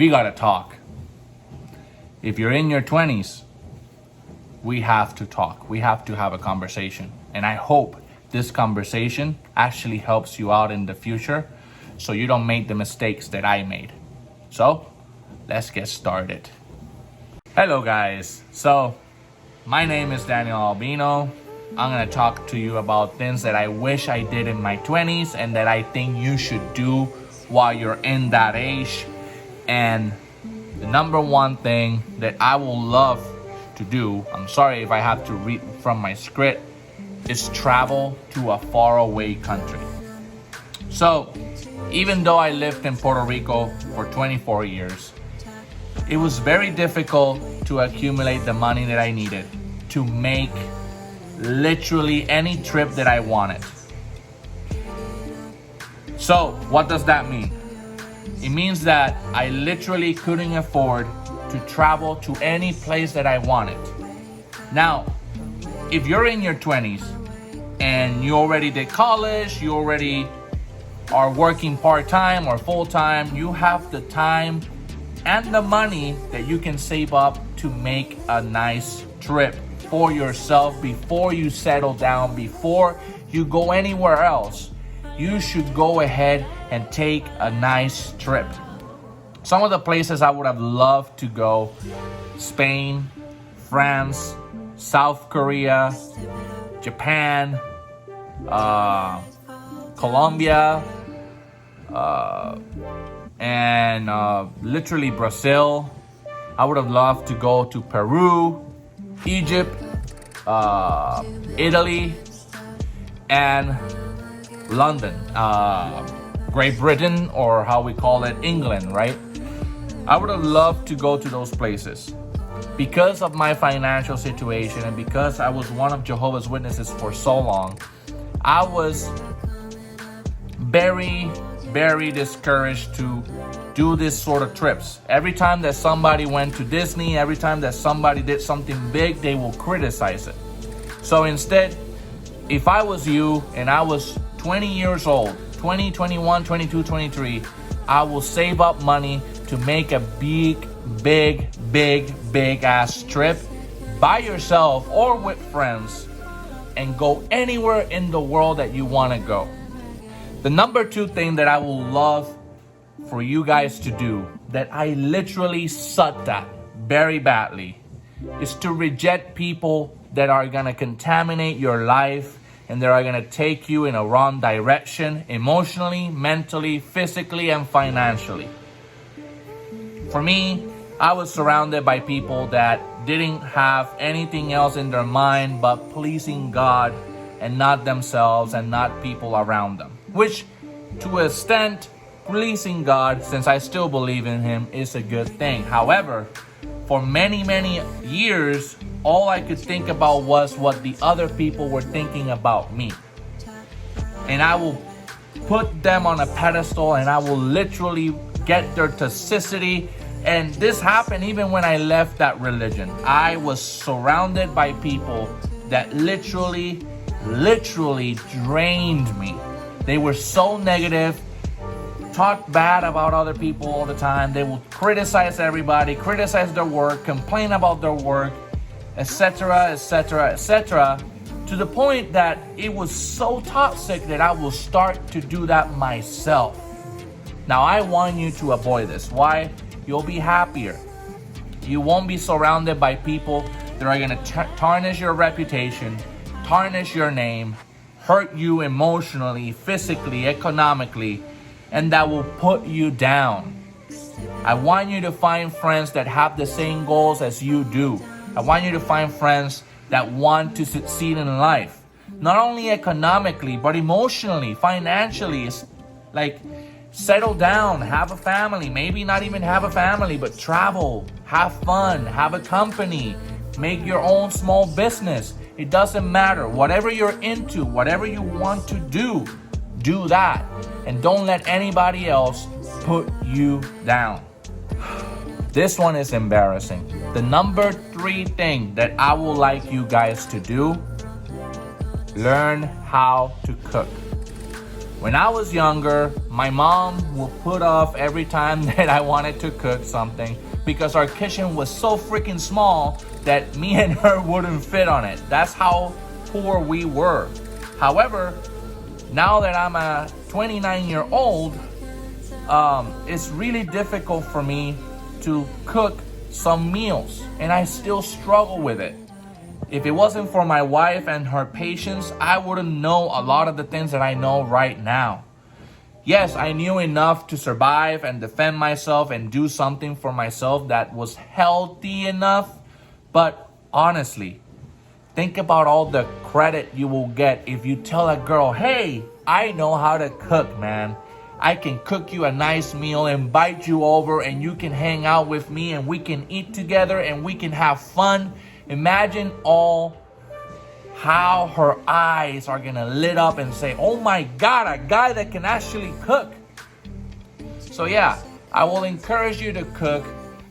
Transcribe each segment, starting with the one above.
we gotta talk. If you're in your 20s, we have to talk. We have to have a conversation. And I hope this conversation actually helps you out in the future so you don't make the mistakes that I made. So, let's get started. Hello guys. So, my name is Daniel Albino. I'm gonna talk to you about things that I wish I did in my 20s and that I think you should do while you're in that age. And the number one thing that I will love to do, I'm sorry if I have to read from my script, is travel to a faraway country. So, even though I lived in Puerto Rico for 24 years, it was very difficult to accumulate the money that I needed to make literally any trip that I wanted. So, what does that mean? It means that I literally couldn't afford to travel to any place that I wanted. Now, if you're in your 20s and you already did college, you already are working part-time or full-time, you have the time and the money that you can save up to make a nice trip for yourself before you settle down, before you go anywhere else. You should go ahead and take a nice trip. Some of the places I would have loved to go: Spain, France, South Korea, Japan, Colombia, and literally Brazil. I would have loved to go to Peru, Egypt, Italy, and London, Great Britain, or how we call it, England, right? I would have loved to go to those places. Because of my financial situation and because I was one of Jehovah's Witnesses for so long, I was very, very discouraged to do this sort of trips. Every time that somebody went to Disney, every time that somebody did something big, they will criticize it. So instead, if I was you and I was 20 years old, 20, 21, 22, 23, I will save up money to make a big ass trip by yourself or with friends and go anywhere in the world that you want to go. The number two thing that I will love for you guys to do, that I literally sucked at very badly, is to reject people that are going to contaminate your life and they are going to take you in a wrong direction emotionally, mentally, physically, and financially. For me, I was surrounded by people that didn't have anything else in their mind but pleasing God and not themselves and not people around them. Which, to an extent, pleasing God, since I still believe in Him, is a good thing. However, for many years, all I could think about was what the other people were thinking about me. And I will put them on a pedestal and I will literally get their toxicity. And this happened even when I left that religion. I was surrounded by people that literally drained me. They were so negative, talked bad about other people all the time. They would criticize everybody, criticize their work, complain about their work, etc., to the point that it was so toxic that I will start to do that myself. Now, I want you to avoid this. Why? You'll be happier. You won't be surrounded by people that are going to tarnish your reputation, tarnish your name, hurt you emotionally, physically, economically, and that will put you down. I want you to find friends that have the same goals as you do. I want you to find friends that want to succeed in life. Not only economically, but emotionally, financially. It's like, settle down, have a family. Maybe not even have a family, but travel, have fun, have a company, make your own small business. It doesn't matter. Whatever you're into, whatever you want to do that. And don't let anybody else put you down. This one is embarrassing. The number 3 thing that I would like you guys to do: learn how to cook. When I was younger, my mom would put off every time that I wanted to cook something because our kitchen was so freaking small that me and her wouldn't fit on it. That's how poor we were. However, now that I'm a 29-year-old, it's really difficult for me to cook some meals, and I still struggle with it. If it wasn't for my wife and her patience, I wouldn't know a lot of the things that I know right now. Yes, I knew enough to survive and defend myself and do something for myself that was healthy enough. But honestly, think about all the credit you will get if you tell a girl, hey, I know how to cook, man. I can cook you a nice meal, invite you over, and you can hang out with me and we can eat together and we can have fun. Imagine how her eyes are gonna lit up and say, oh my God, a guy that can actually cook. So yeah, I will encourage you to cook.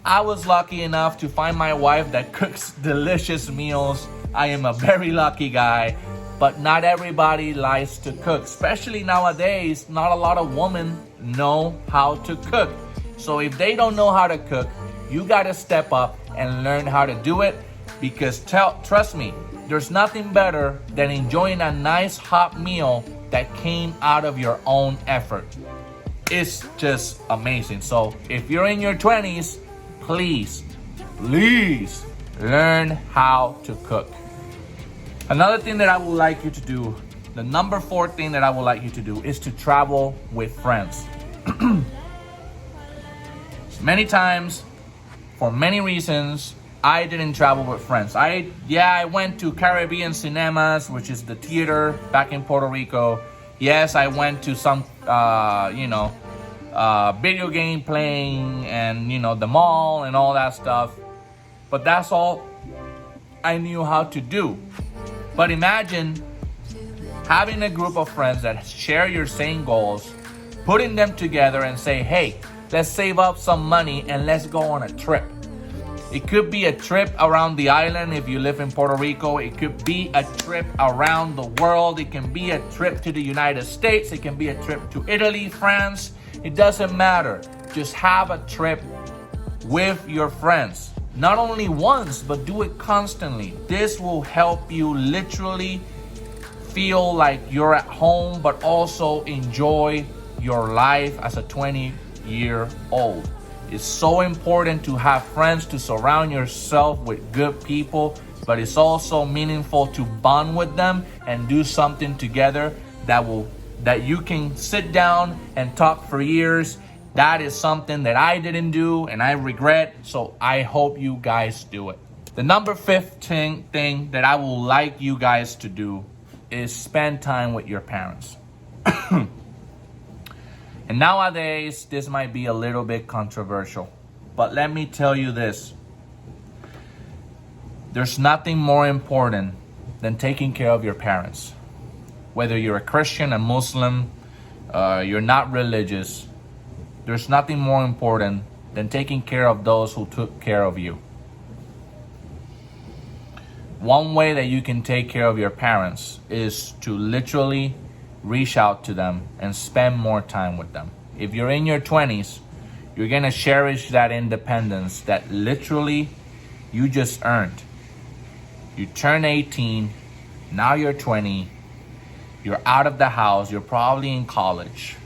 I was lucky enough to find my wife that cooks delicious meals. I am a very lucky guy, but not everybody likes to cook. Especially nowadays, not a lot of women know how to cook. So if they don't know how to cook, you gotta step up and learn how to do it. Because trust me, there's nothing better than enjoying a nice hot meal that came out of your own effort. It's just amazing. So if you're in your 20s, please learn how to cook. Another thing that I would like you to do, the number 4 thing that I would like you to do is to travel with friends. Many times, for many reasons, I didn't travel with friends. I went to Caribbean Cinemas, which is the theater back in Puerto Rico. Yes, I went to some, video game playing and, the mall and all that stuff. But that's all I knew how to do. But imagine having a group of friends that share your same goals, putting them together and say, hey, let's save up some money and let's go on a trip. It could be a trip around the island if you live in Puerto Rico. It could be a trip around the world. It can be a trip to the United States. It can be a trip to Italy, France. It doesn't matter. Just have a trip with your friends. Not only once, but do it constantly. This will help you literally feel like you're at home, but also enjoy your life as a 20-year-old. It's so important to have friends, to surround yourself with good people, but it's also meaningful to bond with them and do something together that you can sit down and talk for years. That is something that I didn't do and I regret, so I hope you guys do it. The number 15 thing that I would like you guys to do is spend time with your parents. And nowadays, this might be a little bit controversial, but let me tell you this. There's nothing more important than taking care of your parents. Whether you're a Christian, a Muslim, you're not religious, there's nothing more important than taking care of those who took care of you. One way that you can take care of your parents is to literally reach out to them and spend more time with them. If you're in your 20s, you're gonna cherish that independence that literally you just earned. You turn 18, now you're 20, you're out of the house, you're probably in college.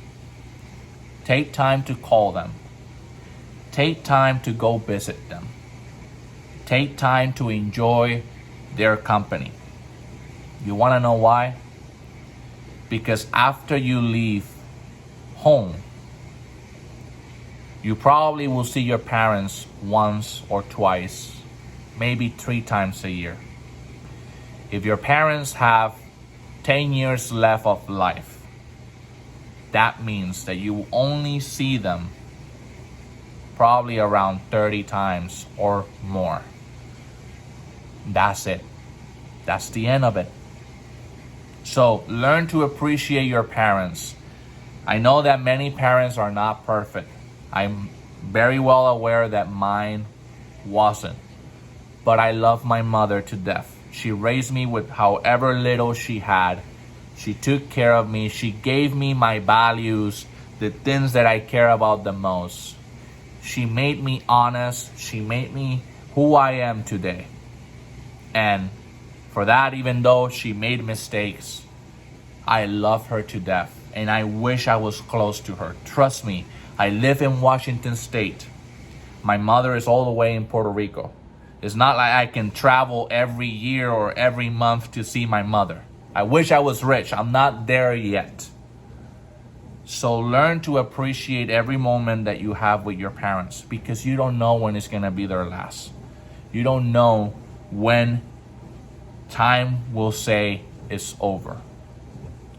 Take time to call them. Take time to go visit them. Take time to enjoy their company. You wanna know why? Because after you leave home, you probably will see your parents once or twice, maybe 3 times a year. If your parents have 10 years left of life, that means that you will only see them probably around 30 times or more. That's it. That's the end of it. So learn to appreciate your parents. I know that many parents are not perfect. I'm very well aware that mine wasn't. But I love my mother to death. She raised me with however little she had. She took care of me. She gave me my values, the things that I care about the most. She made me honest. She made me who I am today. And for that, even though she made mistakes, I love her to death. And I wish I was close to her. Trust me, I live in Washington State. My mother is all the way in Puerto Rico. It's not like I can travel every year or every month to see my mother. I wish I was rich. I'm not there yet. So learn to appreciate every moment that you have with your parents, because you don't know when it's going to be their last. You don't know when time will say it's over.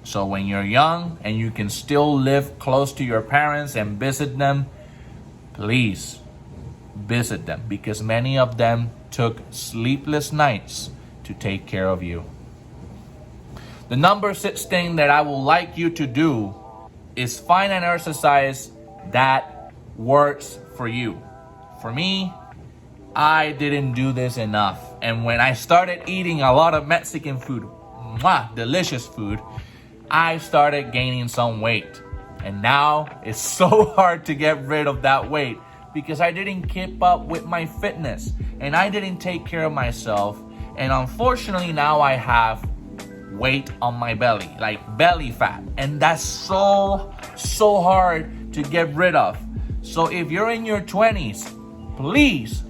So when you're young and you can still live close to your parents and visit them, please visit them, because many of them took sleepless nights to take care of you. The number 6 thing that I would like you to do is find an exercise that works for you. For me, I didn't do this enough. And when I started eating a lot of Mexican food, delicious food, I started gaining some weight. And now it's so hard to get rid of that weight, because I didn't keep up with my fitness and I didn't take care of myself. And unfortunately, now I have weight on my belly, like belly fat. And that's so hard to get rid of. So if you're in your 20s, please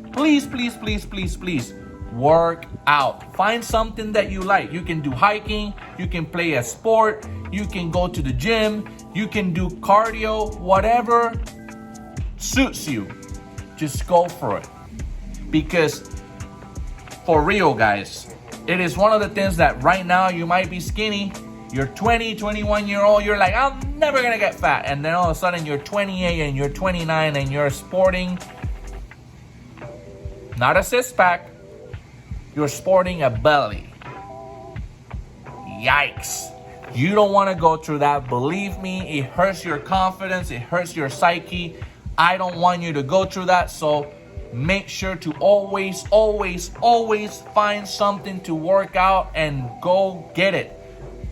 work out. Find something that you like. You can do hiking, you can play a sport, you can go to the gym, you can do cardio, whatever suits you. Just go for it. Because for real, guys, it is one of the things that right now you might be skinny. You're 20, 21 year old, you're like, I'm never gonna get fat. And then all of a sudden you're 28 and you're 29 and you're sporting not a six-pack, you're sporting a belly. Yikes. You don't want to go through that. Believe me, it hurts your confidence, it hurts your psyche. I don't want you to go through that. So make sure to always find something to work out and go get it.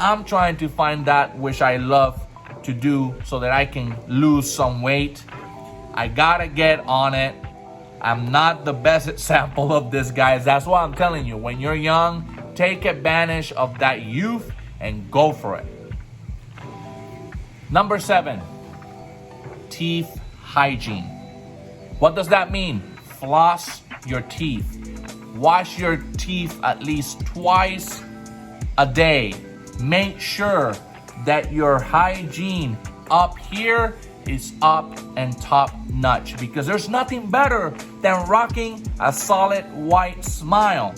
I'm trying to find that, which I love to do, so that I can lose some weight. I gotta get on it. I'm not the best example of this, guys. That's why I'm telling you, when you're young, take advantage of that youth and go for it. Number 7, teeth hygiene. What does that mean? Floss your teeth. Wash your teeth at least twice a day. Make sure that your hygiene up here is up and top notch, because there's nothing better than rocking a solid white smile.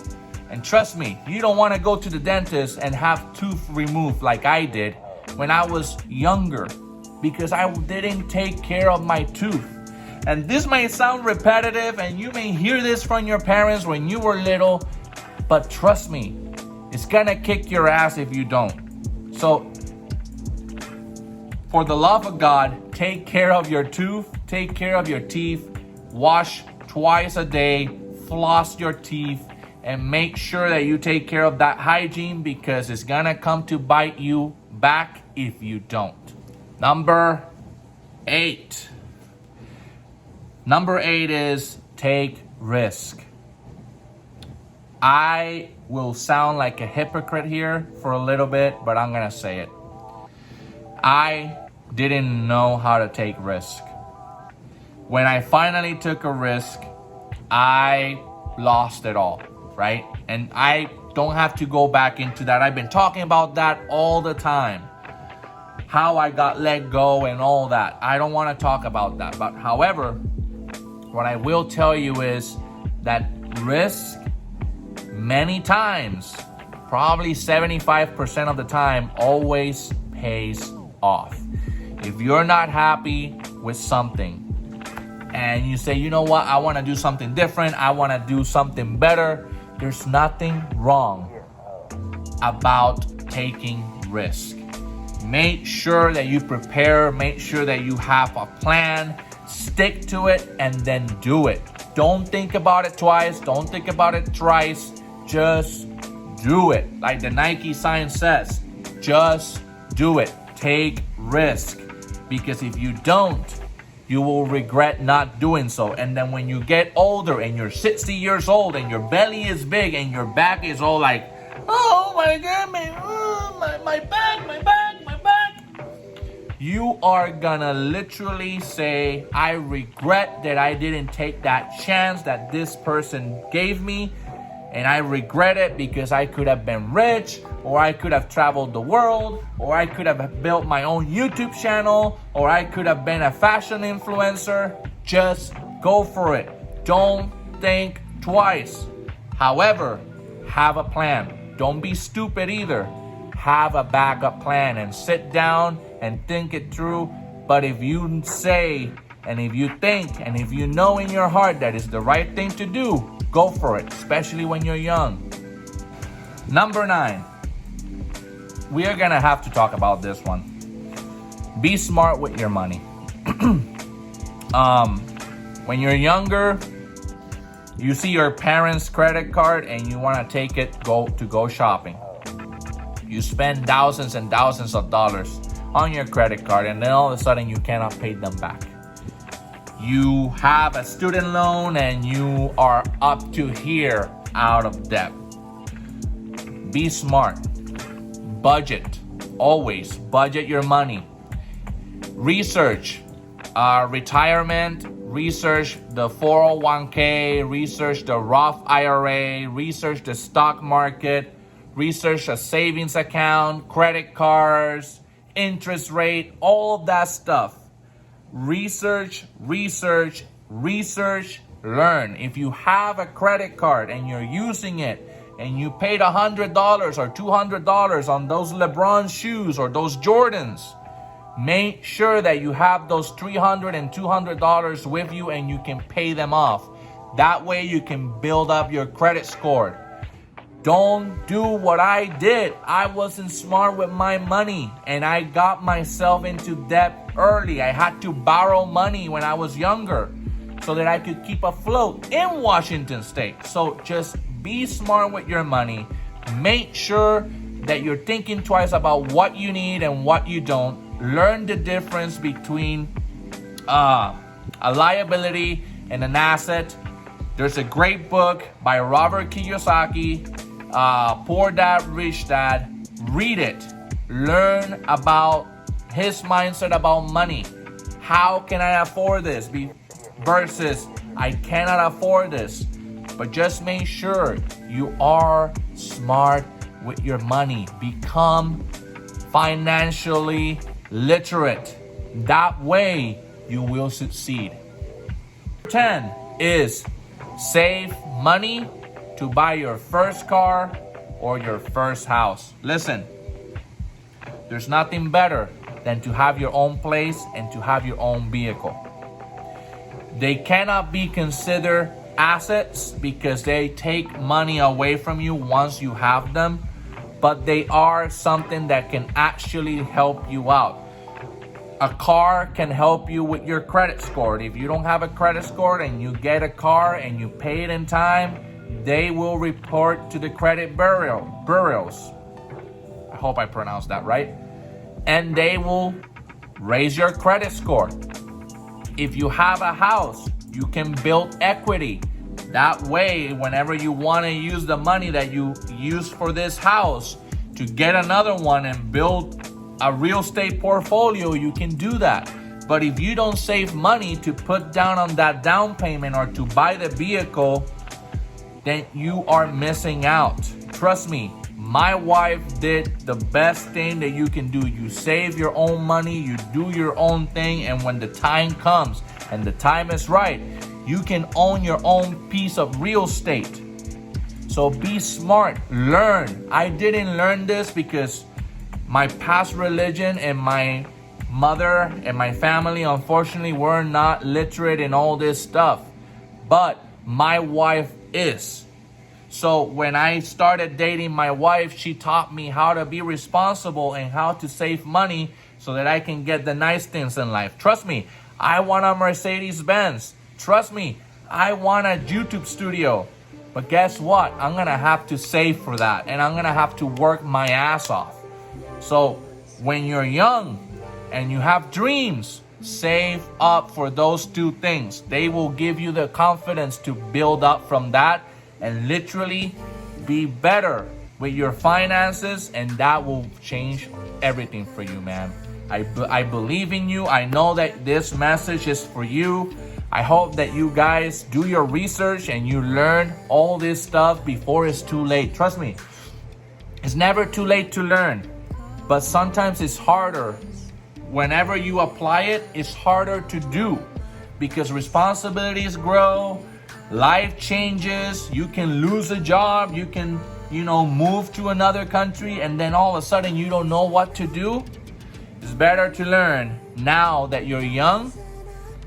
And trust me, you don't want to go to the dentist and have tooth removed like I did when I was younger, because I didn't take care of my tooth. And this may sound repetitive, and you may hear this from your parents when you were little, but trust me, it's gonna kick your ass if you don't. So for the love of God, take care of your tooth, take care of your teeth, wash twice a day, floss your teeth, and make sure that you take care of that hygiene, because it's gonna come to bite you back if you don't. Number 8. Number 8 is take risk. I will sound like a hypocrite here for a little bit, but I'm gonna say it. I didn't know how to take risk. When I finally took a risk, I lost it all, right? And I don't have to go back into that. I've been talking about that all the time. How I got let go and all that. I don't want to talk about that. But however, what I will tell you is that risk many times, probably 75% of the time, always pays off. If you're not happy with something and you say, you know what, I want to do something different, I want to do something better, there's nothing wrong about taking risk. Make sure that you prepare, make sure that you have a plan, stick to it, and then do it. Don't think about it twice, don't think about it thrice, just do it. Like the Nike sign says, Just do it. Take risk. Because if you don't, you will regret not doing so. And then when you get older and you're 60 years old and your belly is big and your back is all like, oh my God, my back, my back, my back. You are gonna literally say, I regret that I didn't take that chance that this person gave me. And I regret it because I could have been rich, or I could have traveled the world, or I could have built my own YouTube channel, or I could have been a fashion influencer. Just go for it. Don't think twice. However, have a plan. Don't be stupid either. Have a backup plan and sit down and think it through. But if you say, and if you think, and if you know in your heart that is the right thing to do, go for it, especially when you're young. Number 9. We are gonna have to talk about this one. Be smart with your money. When you're younger, you see your parents' credit card and you wanna take it to go shopping. You spend thousands and thousands of dollars on your credit card, and then all of a sudden you cannot pay them back. You have a student loan and you are up to here out of debt. Be smart. Budget. Always budget your money. Research retirement. Research the 401k. Research the Roth IRA. Research the stock market. Research a savings account, credit cards, interest rate, all of that stuff. Research, learn. If you have a credit card and you're using it and you paid $100 or $200 on those LeBron shoes or those Jordans, make sure that you have those $300 and $200 with you and you can pay them off. That way you can build up your credit score. Don't do what I did. I wasn't smart with my money and I got myself into debt early. I had to borrow money when I was younger so that I could keep afloat in Washington State. So just be smart with your money. Make sure that you're thinking twice about what you need and what you don't. Learn the difference between a liability and an asset. There's a great book by Robert Kiyosaki, Poor Dad, Rich Dad. Read it. Learn about his mindset about money. How can I afford this? Versus I cannot afford this. But just make sure you are smart with your money. Become financially literate. That way you will succeed. 10 is save money to buy your first car or your first house. Listen, there's nothing better than to have your own place and to have your own vehicle. They cannot be considered assets because they take money away from you once you have them, but they are something that can actually help you out. A car can help you with your credit score. If you don't have a credit score and you get a car and you pay it in time, they will report to the credit bureaus. I hope I pronounced that right. And they will raise your credit score. If you have a house, you can build equity. That way, whenever you want to use the money that you use for this house to get another one and build a real estate portfolio, you can do that. But if you don't save money to put down on that down payment or to buy the vehicle, then you are missing out. Trust me, my wife did the best thing that you can do. You save your own money, you do your own thing, and when the time comes and the time is right, you can own your own piece of real estate. So be smart, learn. I didn't learn this because my past religion and my mother and my family, unfortunately, were not literate in all this stuff. But my wife is. So when I started dating my wife, she taught me how to be responsible and how to save money so that I can get the nice things in life. Trust me, I want a Mercedes-Benz. Trust me, I want a YouTube studio. But guess what? I'm going to have to save for that. And I'm going to have to work my ass off. So when you're young and you have dreams, save up for those two things. They will give you the confidence to build up from that and literally be better with your finances, and that will change everything for you, man. I believe in you. I know that this message is for you. I hope that you guys do your research and you learn all this stuff before it's too late. Trust me, it's never too late to learn, but sometimes it's harder. Whenever you apply it, it's harder to do because responsibilities grow, life changes, you can lose a job, you can, move to another country, and then all of a sudden you don't know what to do. It's better to learn now that you're young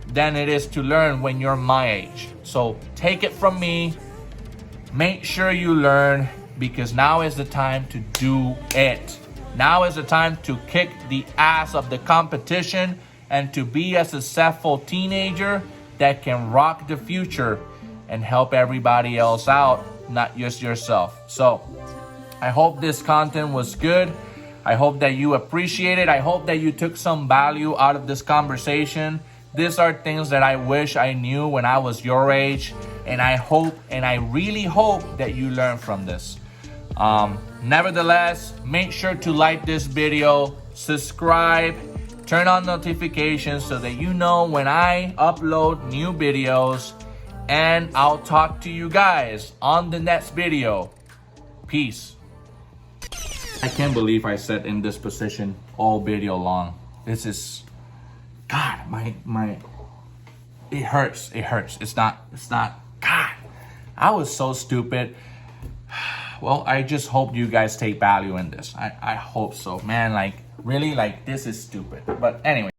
than it is to learn when you're my age. So take it from me, make sure you learn, because now is the time to do it. Now is the time to kick the ass of the competition and to be a successful teenager that can rock the future and help everybody else out, not just yourself. So I hope this content was good. I hope that you appreciate it. I hope that you took some value out of this conversation. These are things that I wish I knew when I was your age, and I really hope that you learn from this. Nevertheless, make sure to like this video, subscribe, turn on notifications so that you know when I upload new videos, and I'll talk to you guys on the next video. Peace. I can't believe I sat in this position all video long. This is, God, it hurts. It's not, God, I was so stupid. Well, I just hope you guys take value in this. I hope so, man. Really, this is stupid. But anyway.